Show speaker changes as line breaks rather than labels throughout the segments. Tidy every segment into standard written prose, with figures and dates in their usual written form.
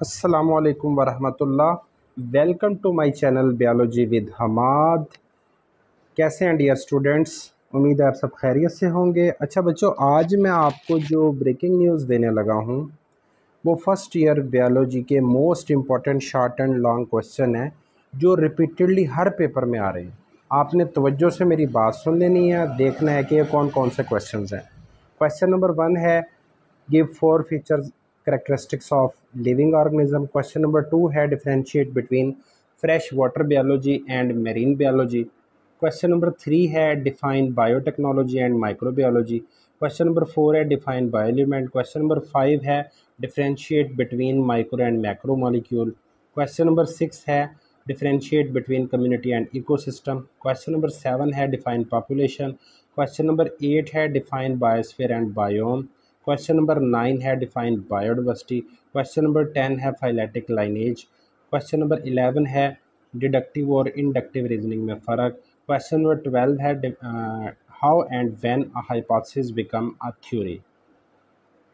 अस्सलामुअलैकुम वरहमतुल्लाह। Welcome to my channel biology with Hamad. कैसे हैं डियर स्टूडेंट्स? उम्मीद है आप सब खैरियत से होंगे। अच्छा बच्चों, आज मैं आपको जो ब्रेकिंग न्यूज़ देने लगा हूँ वो फर्स्ट ईयर बायोलॉजी के most important short and long question है जो रिपीटेडली हर पेपर में आ रहे हैं। आपने तवज्जो से मेरी बात सुन लेनी है, देखना है कि ये कौन कौन से क्वेश्चन हैं। क्वेश्चन नंबर 1 है give four features characteristics of living organism. Question number 2 है differentiate between fresh water biology and marine biology. Question number 3 है define biotechnology and microbiology. Question number 4 है define bioelement. Question number 5 है differentiate between micro and macro molecule. Question number 6 है differentiate between community and ecosystem. Question number 7 है define population. Question number 8 है define biosphere and biome. Question number 9 है define biodiversity. Question number 10 है phyletic lineage. Question number 11 है deductive और inductive reasoning में फ़र्क। Question number 12 है how and when a hypothesis become a theory.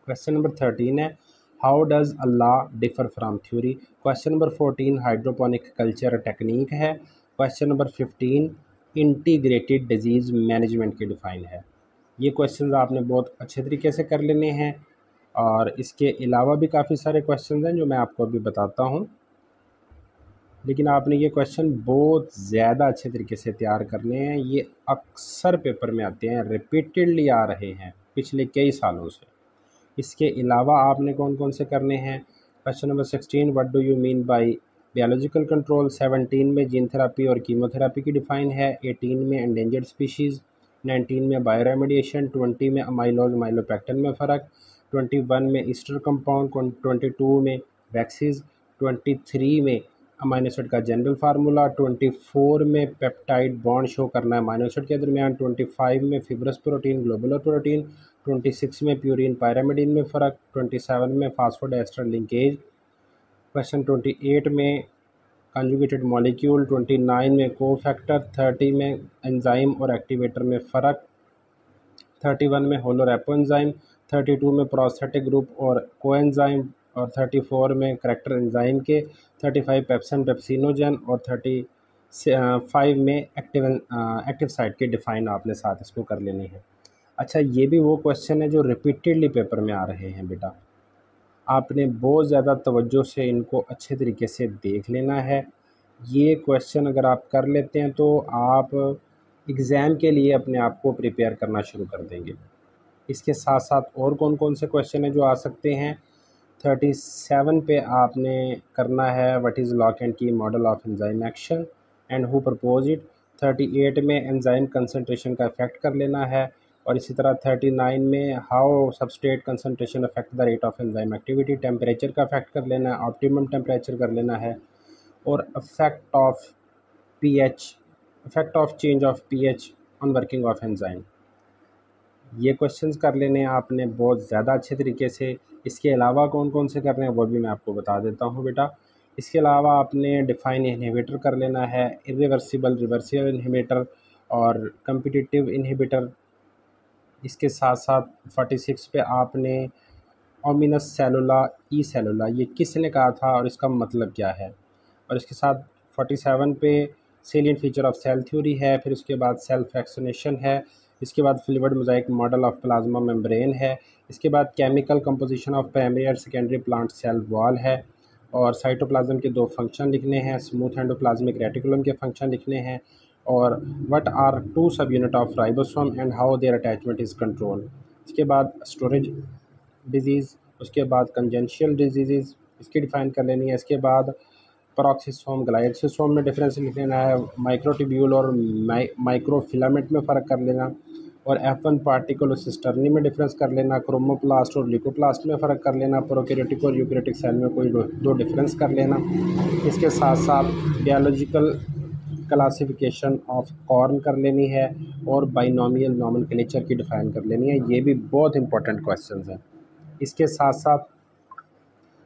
Question number 13 है how does a law differ from theory. Question number 14 hydroponic culture technique है। Question number 15 integrated disease management की define है। ये question आपने बहुत अच्छे तरीके से कर लेने हैं और इसके अलावा भी काफ़ी सारे क्वेश्चन हैं जो मैं आपको अभी बताता हूँ, लेकिन आपने ये क्वेश्चन बहुत ज़्यादा अच्छे तरीके से तैयार करने हैं। ये अक्सर पेपर में आते हैं, रिपीटेडली आ रहे हैं पिछले कई सालों से। इसके अलावा आपने कौन कौन से करने हैं? Question number 16 what do you mean by biological control. 17 में जीन थेरापी और कीमोथेरापी की डिफ़ाइन है। 18 में एंडेंजर्ड स्पीशीज़। 19 में बायोरेमेडिएशन। 20 में अमाइलोज माइलोपेक्टिन में फ़र्क। 21 में ईस्टर कंपाउंड। 22 में वैक्सीज। 23 में अमाइनो एसिड का जनरल फार्मूला। 24 में पेप्टाइड बॉन्ड शो करना है अमाइनो एसिड के दरमियान। 25 में फिब्रस प्रोटीन ग्लोबुलर प्रोटीन। 26 में प्यूरिन पायरामिडीन में फ़र्क। 27 में फास्फोडाइस्टर लिंकेज। क्वेश्चन 28 में कंजुगेटेड मॉलिक्यूल। 29 में कोफैक्टर। 30 में एंजाइम और एक्टिवेटर में फ़र्क। 31 में होलोरैपो एंजाइम। 32 में प्रोस्थेटिक ग्रुप और कोएंजाइम और 34 में करैक्टर एंजाइम के। 35 पेप्सन पेप्सिनोजन और 35 में एक्टिव साइट की डिफ़ाइन आपने साथ इसको कर लेनी है। अच्छा, ये भी वो क्वेश्चन है जो रिपीटेडली पेपर में आ रहे हैं बेटा। आपने बहुत ज़्यादा तवज्जो से इनको अच्छे तरीके से देख लेना है। ये क्वेश्चन अगर आप कर लेते हैं तो आप एग्ज़ाम के लिए अपने आप को प्रिपेयर करना शुरू कर देंगे। इसके साथ साथ और कौन कौन से क्वेश्चन हैं जो आ सकते हैं? 37 पे आपने करना है व्हाट इज़ लॉक एंड की model of enzyme action and who propose it. 38 में एंजाइम कंसंट्रेशन का इफेक्ट कर लेना है। और इसी तरह 39 में how substrate concentration affect the rate of enzyme activity. Temperature का इफेक्ट कर लेना है, ऑप्टिमम टेम्परेचर कर लेना है। और effect of change of pH on working of enzyme. ये क्वेश्चंस कर लेने हैं आपने बहुत ज़्यादा अच्छे तरीके से। इसके अलावा कौन कौन से करने हैं वो भी मैं आपको बता देता हूँ बेटा। इसके अलावा आपने डिफाइन इनहिबिटर कर लेना है, इरिवर्सिबल रिवर्सिबल इनहिबिटर और कम्पिटिटिव इनहिबिटर। इसके साथ साथ 46 पे आपने ओमिनस सेलुला ई सेलुला ये किसने कहा था और इसका मतलब क्या है। और इसके साथ 47 पे salient feature of cell theory है। फिर उसके बाद सेल फ्रैक्शनेशन है। इसके बाद fluid mosaic model of plasma membrane है। इसके बाद केमिकल कंपोजिशन ऑफ प्राइमरी और सेकेंडरी प्लांट सेल वॉल है। और साइटोप्लाज्म के 2 फंक्शन लिखने हैं, स्मूथ एंडोप्लाज्मिक रेटिकुलम के फंक्शन लिखने हैं। और what are 2 subunit of ribosome and how their attachment is control. इसके बाद स्टोरेज डिजीज़, उसके बाद कंजेंशियल डिजीज़ इसकी डिफ़ाइन कर लेनी है। इसके बाद पेरोक्सिसोम ग्लाइकोसिसोम में डिफरेंस लिख लेना है। माइक्रोट्यूब्यूल और माइक्रोफिलामेंट में फ़र्क कर लेना। और F1 पार्टिकल और सिस्टर्नी में डिफरेंस कर लेना। क्रोमोप्लास्ट और ल्यूकोप्लास्ट में फ़र्क कर लेना। प्रोकैरियोटिक और यूकैरियोटिक सेल में कोई दो डिफरेंस कर लेना। इसके साथ साथ बायोलॉजिकल क्लासिफिकेशन ऑफ कॉर्न कर लेनी है और बाइनोमियल नोमेनक्लेचर की डिफ़ाइन कर लेनी है। ये भी बहुत इंपॉर्टेंट क्वेश्चंस हैं। इसके साथ साथ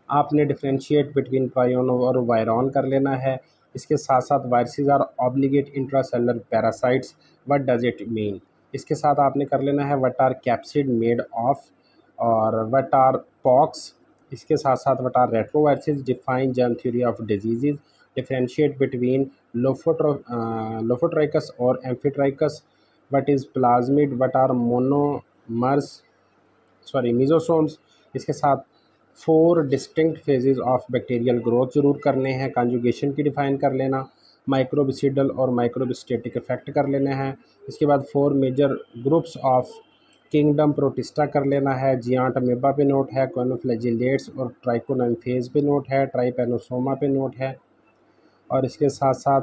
आपने डिफरेंशिएट बिटवीन पायोन और वायरॉन कर लेना है। इसके साथ साथ viruses are obligate intracellular parasites, what does it mean. इसके साथ आपने कर लेना है what are capsid made of और व्हाट आर पॉक्स। इसके साथ साथ what are retroviruses, define germ theory of diseases, differentiate between lophotrichous और amphitrichous, what is plasmid, what are monomers mesosomes. इसके साथ 4 distinct phases of bacterial growth ज़रूर करने हैं, कंजुगेशन की डिफ़ाइन कर लेना, माइक्रोबिसिडल और माइक्रोबिस्टेटिक इफेक्ट कर लेने हैं। इसके बाद 4 major groups of kingdom protista कर लेना है, जियांट अमेबा पे नोट है, कोनोफ्लैजिलेट्स और ट्राइकोनाइम्फेज पे नोट है, ट्राइपेनोसोमा पे नोट है। और इसके साथ साथ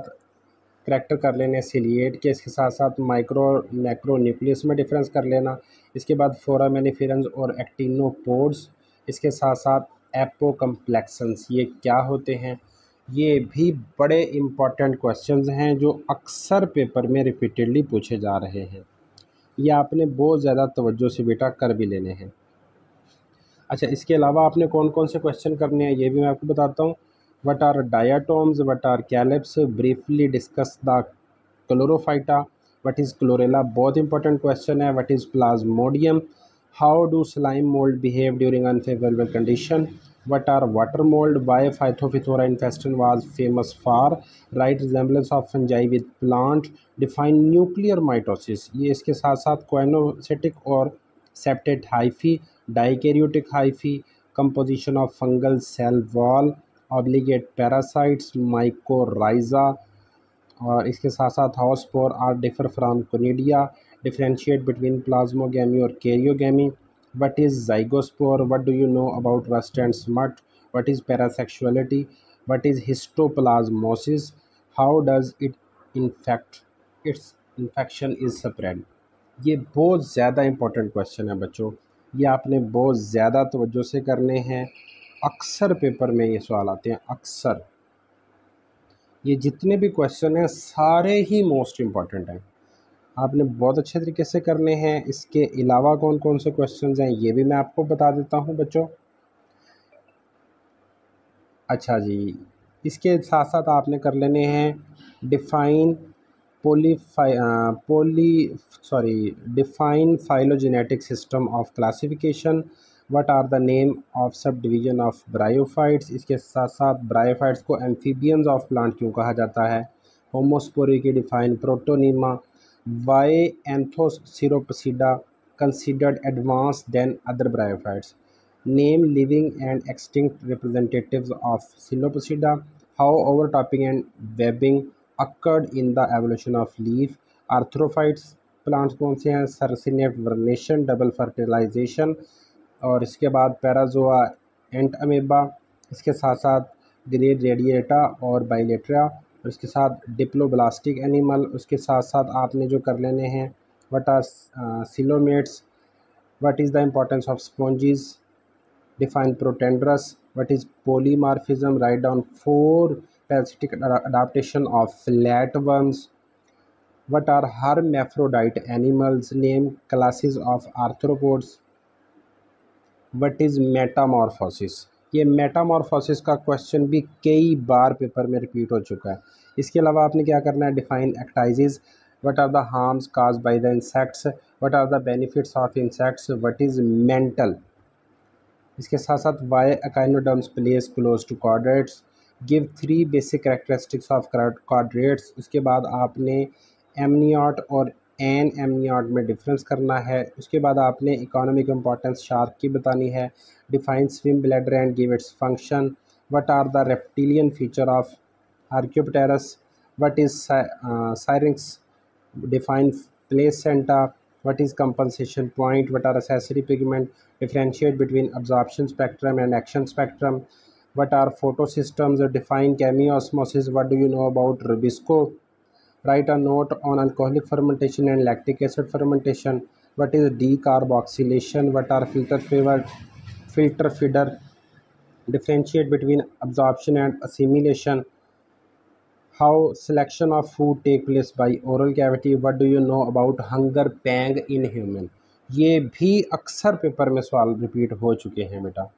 करैक्टर कर लेने सिलिएट के, इसके साथ साथ माइक्रो मैक्रो न्यूक्लियस में डिफरेंस कर लेना। इसके बाद फोरामेनिफेरंस और एक्टिनोपोड्स। इसके साथ साथ एपोकम्प्लेक्सन्स, ये क्या होते हैं? ये भी बड़े इम्पॉर्टेंट क्वेश्चंस हैं जो अक्सर पेपर में रिपीटेडली पूछे जा रहे हैं। ये आपने बहुत ज़्यादा तवज्जो से बेटा कर भी लेने हैं। अच्छा, इसके अलावा आपने कौन कौन से क्वेश्चन करने हैं ये भी मैं आपको बताता हूँ। What are diatoms, what are kelps, briefly discuss the chlorophyta, what is chlorella, बहुत इंपॉर्टेंट क्वेश्चन है। What is plasmodium, how do slime mold behave during unfavourable condition, what are water mold, why phytophthora infestans was famous for, write resemblance of fungi with plant, define nuclear mitosis. ये इसके साथ साथ coenocytic और septate hyphae, dikaryotic hyphae, composition of fungal cell wall, obligate parasites, mycorrhiza. और इसके साथ साथ how spore are differ from conidia, differentiate between plasmogamy और karyogamy, what is zygospore, what do you know about rust and smut, what is parasexuality, what is histoplasmosis, how does it infect, its infection is spread. ये बहुत ज़्यादा important question है बच्चों, ये आपने बहुत ज़्यादा तवज्जो से करने हैं। अक्सर पेपर में ये सवाल आते हैं, अक्सर ये जितने भी क्वेश्चन हैं सारे ही मोस्ट इम्पॉर्टेंट हैं, आपने बहुत अच्छे तरीके से करने हैं। इसके अलावा कौन कौन से क्वेश्चंस हैं ये भी मैं आपको बता देता हूं बच्चों। अच्छा जी, इसके साथ साथ आपने कर लेने हैं define poly define phylogenetic system of classification, what are the name of subdivision of bryophytes. इसके साथ साथ ब्रायोफाइट्स को एम्फीबियंस ऑफ प्लांट क्यों कहा जाता है, होमोस्पोरी की define, protonema, why anthoceropsida considered advance than other bryophytes, name living and extinct representatives of psilopsida, how overtopping and webbing occurred in the evolution of leaf, arthrophytes plants कौन से हैं, circinate vernation, double fertilisation. और इसके बाद Parazoa एंट amoeba, इसके साथ साथ grade radiata और बाइलेट्रा, और इसके साथ डिप्लोब्लास्टिक एनिमल। उसके साथ साथ आपने जो कर लेने हैं what are coelomates, what is the importance of sponges, define protandrous, what is polymorphism, write down 4 parasitic adaptation of flatworms, what are hermaphrodite animals, name classes of arthropods, what is metamorphosis। ये Metamorphosis का question भी कई बार paper में repeat हो चुका है। इसके अलावा आपने क्या करना है, define ecdysis, what are the harms caused by the insects, what are the benefits of insects, what is mantle. इसके साथ साथ why echinoderms place close to chordates, give 3 basic characteristics of chordates. उसके बाद आपने एमनियॉट और एन एमनियॉट में difference करना है। उसके बाद आपने इकोनॉमिक इंपॉर्टेंस शार्क की बतानी है, define swim bladder and give its function, what are the reptilian feature of archaeopteryx, what is syrinx, define placenta, what is compensation point, what are accessory pigment, differentiate between absorption spectrum and action spectrum, what are photosystems, define chemiosmosis, what do you know about rubisco, write a note on alcoholic fermentation and lactic acid fermentation, what is decarboxylation, what are filter feeder, differentiate between absorption and assimilation, how selection of food take place by oral cavity, what do you know about hunger pang in human। ये भी अक्सर paper में सवाल repeat हो चुके हैं बेटा।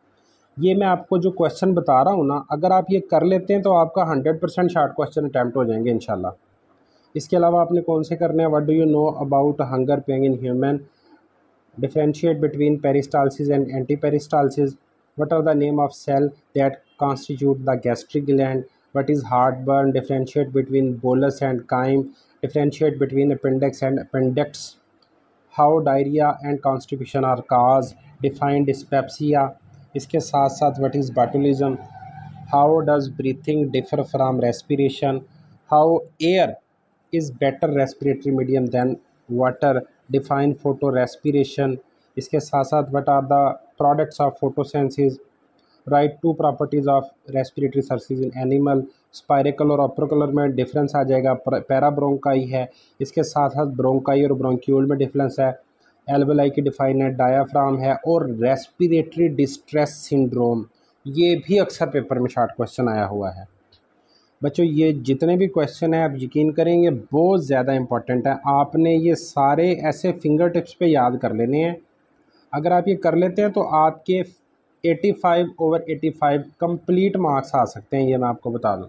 ये मैं आपको जो क्वेश्चन बता रहा हूँ ना, अगर आप ये कर लेते हैं तो आपका 100% शार्ट क्वेश्चन अटैम्प्ट हो जाएंगे इंशाल्लाह। इसके अलावा आपने कौन से करने हैं, what do you know about hunger pang in human, differentiate between peristalsis and anti peristalsis, What are the name of cell that constitute the gastric gland? What is heartburn? Differentiate between bolus and chyme. Differentiate between appendix and appendix. How diarrhea and constipation are caused. Define dyspepsia. इसके साथ साथ what is botulism? How does breathing differ from respiration? How air is better respiratory medium than water? Define photorespiration. इसके साथ साथ what are the products of photosynthesis? Write two properties of respiratory surfaces in animal. स्पायरिकल और अप्रोकलर में difference आ जाएगा, parabronchi है, इसके साथ साथ ब्रोंकाई और ब्रोंक्यूल में डिफरेंस है, एल्वेलाई की डिफाइन है, डायाफ्राम है, और रेस्पिरेटरी डिस्ट्रेस सिंड्रोम, ये भी अक्सर पेपर में शॉर्ट क्वेश्चन आया हुआ है। बच्चों ये जितने भी क्वेश्चन हैं आप यकीन करेंगे बहुत ज़्यादा इंपॉर्टेंट है, आपने ये सारे ऐसे फिंगर टिप्स पे याद कर लेने हैं। अगर आप ये कर लेते हैं तो आपके 85/85 कंप्लीट मार्क्स आ सकते हैं, ये मैं आपको बता दूं।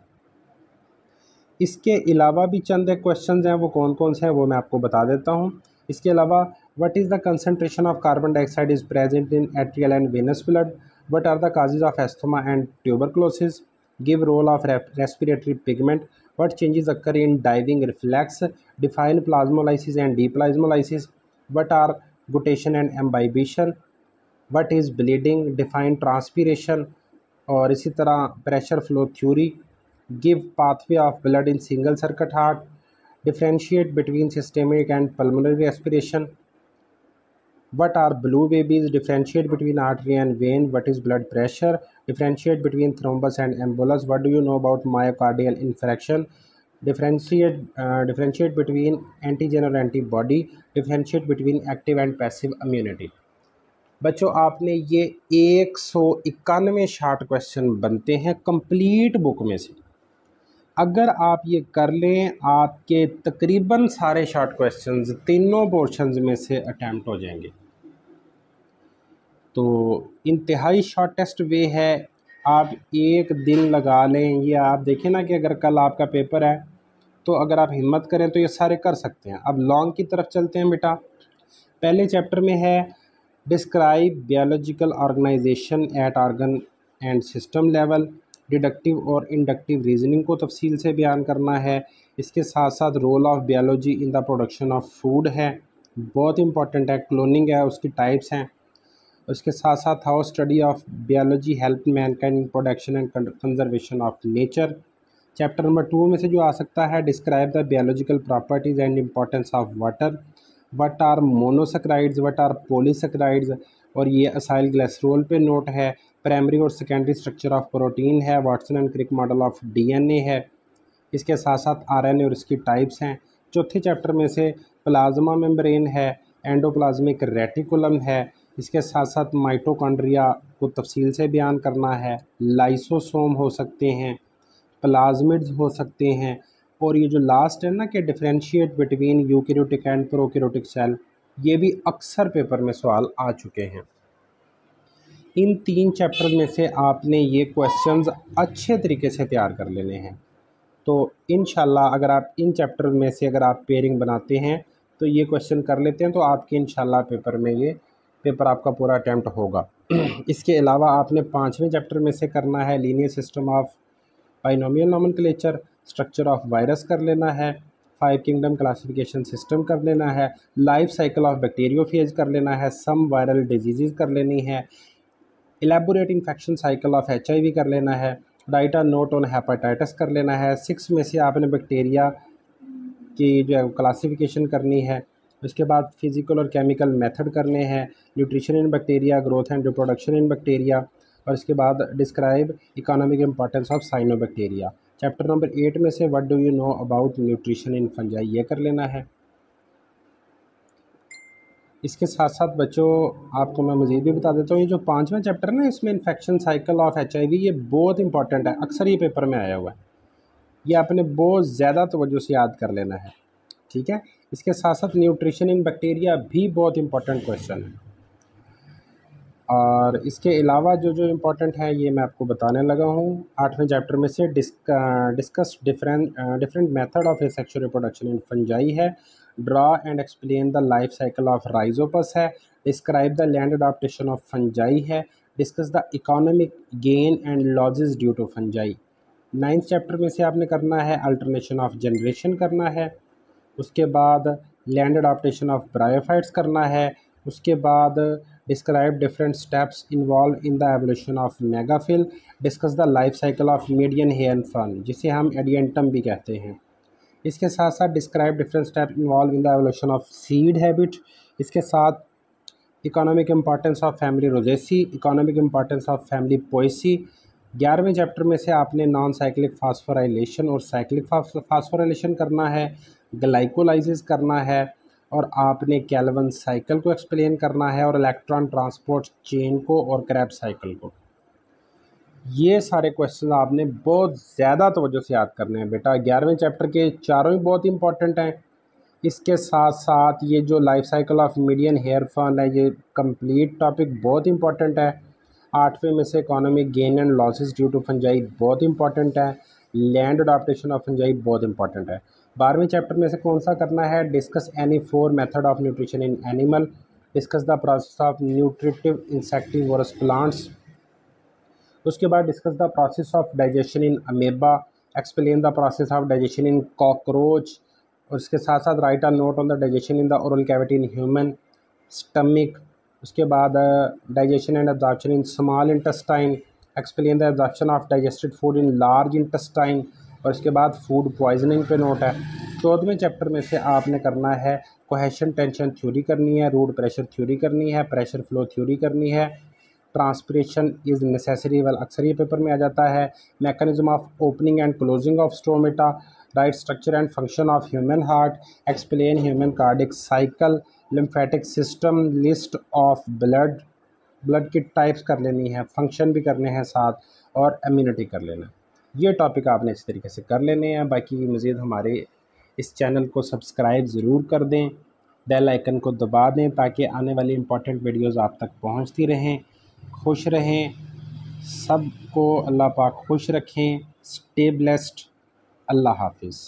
इसके अलावा भी चंद क्वेश्चन हैं, वो कौन कौन से हैं वो मैं आपको बता देता हूं। इसके अलावा what is the concentration of carbon dioxide is present in arterial and venous blood? What are the causes of asthma and tuberculosis? Give role of respiratory pigment? What changes occur in diving reflex? Define plasmolysis and deplasmolysis? What are guttation and imbibition? What is bleeding? Define transpiration. और इसी तरह pressure flow theory. Give pathway of blood in single circuit heart. Differentiate between systemic and pulmonary respiration. What are blue babies? Differentiate between artery and vein. What is blood pressure? Differentiate between thrombus and embolus. What do you know about myocardial infarction? Differentiate between antigen और antibody. Differentiate between active and passive immunity. बच्चों आपने ये 191 short question बनते हैं complete book में से। अगर आप ये कर लें आपके तकरीबन सारे शॉर्ट क्वेश्चंस तीनों पोर्शंस में से अटैम्प्ट हो जाएंगे। तो इंतहाई शॉर्टेस्ट वे है, आप एक दिन लगा लें। ये आप देखें ना कि अगर कल आपका पेपर है तो अगर आप हिम्मत करें तो ये सारे कर सकते हैं। अब लॉन्ग की तरफ चलते हैं बेटा। पहले चैप्टर में है describe biological organisation at organ and system level. Deductive और इंडक्टिव रीजनिंग को तफसील से बयान करना है। इसके साथ साथ role of biology in the production of food है, बहुत इंपॉर्टेंट है। क्लोनिंग है, उसकी टाइप्स हैं। उसके साथ साथ how study of biology help mankind in production and conservation of nature. Chapter number 2 में से जो आ सकता है describe the biological properties and importance of water. What are monosaccharides, what are polysaccharides, और ये असाइल ग्लिसरॉल पे नोट है। प्राइमरी और सेकेंडरी स्ट्रक्चर ऑफ प्रोटीन है। Watson and Crick model of DNA है। इसके साथ साथ आरएनए और इसकी टाइप्स हैं। चौथे चैप्टर में से प्लाज्मा मेम्ब्रेन है, एंडोप्लाज्मिक रेटिकुलम है। इसके साथ साथ माइटोकॉन्ड्रिया को तफसील से बयान करना है। लाइसोसोम हो सकते हैं, प्लाज्मिड्स हो सकते हैं, और ये जो लास्ट है ना कि differentiate between eukaryotic and prokaryotic cell, ये भी अक्सर पेपर में सवाल आ चुके हैं। इन 3 चैप्टर में से आपने ये क्वेश्चंस अच्छे तरीके से तैयार कर लेने हैं। तो इंशाल्लाह अगर आप इन चैप्टर में से अगर आप पेयरिंग बनाते हैं तो ये क्वेश्चन कर लेते हैं तो आपके इंशाल्लाह पेपर में ये पेपर आपका पूरा अटैम्प्ट होगा। इसके अलावा आपने 5वें चैप्टर में से करना है linear system of binomial nomenclature, structure of virus कर लेना है, 5 किंगडम क्लासिफिकेशन सिस्टम कर लेना है, लाइफ साइकिल ऑफ बैक्टीरियोफेज कर लेना है, सम वायरल डिजीज़ कर लेनी है, elaborate infection cycle of HIV कर लेना है, right a note on hepatitis कर लेना है। 6 में से आपने बैक्टीरिया की जो है क्लासिफिकेशन करनी है। उसके बाद फिज़िकल और केमिकल मेथड करने हैं, nutrition in bacteria, growth and reproduction in bacteria, और इसके बाद describe economic importance of cyanobacteria. Chapter number 8 में से what do you know about nutrition in fungi, ये कर लेना है। इसके साथ साथ बच्चों आपको मैं मज़ीद भी बता देता हूँ, ये जो 5वां चैप्टर है ना इसमें इन्फेक्शन साइकिल ऑफ HIV, ये बहुत इंपॉर्टेंट है, अक्सर ये पेपर में आया हुआ है। ये आपने बहुत ज़्यादा तवज्जो से याद कर लेना है, ठीक है। इसके साथ साथ न्यूट्रिशन इन बैक्टीरिया भी बहुत इंपॉर्टेंट क्वेश्चन है। और इसके अलावा जो जो इम्पोर्टेंट है ये मैं आपको बताने लगा हूँ। 8वें चैप्टर में से discuss different method of asexual reproduction in fungi है। Draw and explain the life cycle of rhizopus है। Describe the land adaptation of fungi है। Discuss the economic gain and losses due to fungi. 9th chapter में से आपने करना है alternation of generation करना है, उसके बाद लैंड अडाप्टेशन ऑफ ब्रायोफाइट्स करना है, उसके बाद describe different steps involve in the evolution of megaphyll, discuss the life cycle of median हेयर फर्न जिसे हम एडियंटम भी कहते हैं। इसके साथ साथ describe different step involve in the evolution of seed habit. इसके साथ economic importance of family rosaceae, economic importance of family poaceae. 11वें चैप्टर में से आपने नॉन साइक्लिक फास्फोराइलेशन और साइक्लिक फास्फोराइलेशन करना है, ग्लाइकोलाइसिस करना है, और आपने कैल्विन साइकिल को एक्सप्लेन करना है, और इलेक्ट्रॉन ट्रांसपोर्ट चेन को, और क्रेब्स साइकिल को। ये सारे क्वेश्चन आपने बहुत ज़्यादा तवज्जो से याद करने हैं बेटा। 11वें चैप्टर के चारों ही बहुत इंपॉर्टेंट हैं। इसके साथ साथ ये जो life cycle of median hair fall है, ये कंप्लीट टॉपिक बहुत इंपॉर्टेंट है। 8वें में से economic gain and losses due to fungi बहुत इंपॉर्टेंट है। लैंड अडॉप्टेशन ऑफ फंजाई बहुत इंपॉर्टेंट है। 12वें चैप्टर में से कौन सा करना है? Discuss any 4 method of nutrition in animal, discuss the process of nutritive insectivorous plants. उसके बाद discuss the process of digestion in amoeba, explain the process of digestion in cockroach, और इसके साथ साथ write a note on the digestion in the oral cavity in human stomach. उसके बाद digestion and absorption in small intestine, explain the absorption of digested food in large intestine, और इसके बाद food poisoning पे नोट है। 14वें chapter में से आपने करना है कोहेशन टेंशन थ्योरी करनी है, रूट प्रेशर थ्योरी करनी है, प्रेशर फ्लो थ्योरी करनी है, ट्रांसपिरेशन इज़ नेसेसरी, वेल अक्सर ये पेपर में आ जाता है, mechanism of opening and closing of stomata, right structure and function of human heart, explain human cardiac cycle, lymphatic system, list of blood की types कर लेनी है, फंक्शन भी करने हैं साथ, और इम्यूनिटी कर लेना। ये टॉपिक आपने इस तरीके से कर लेने हैं। बाकी मज़ीद हमारे इस चैनल को सब्सक्राइब ज़रूर कर दें, बेल आइकन को दबा दें ताकि आने वाली इम्पोर्टेंट वीडियोज़ आप तक पहुँचती रहें। खुश रहें, सबको अल्लाह पाक खुश रखें। Stay blessed. अल्लाह हाफिज़।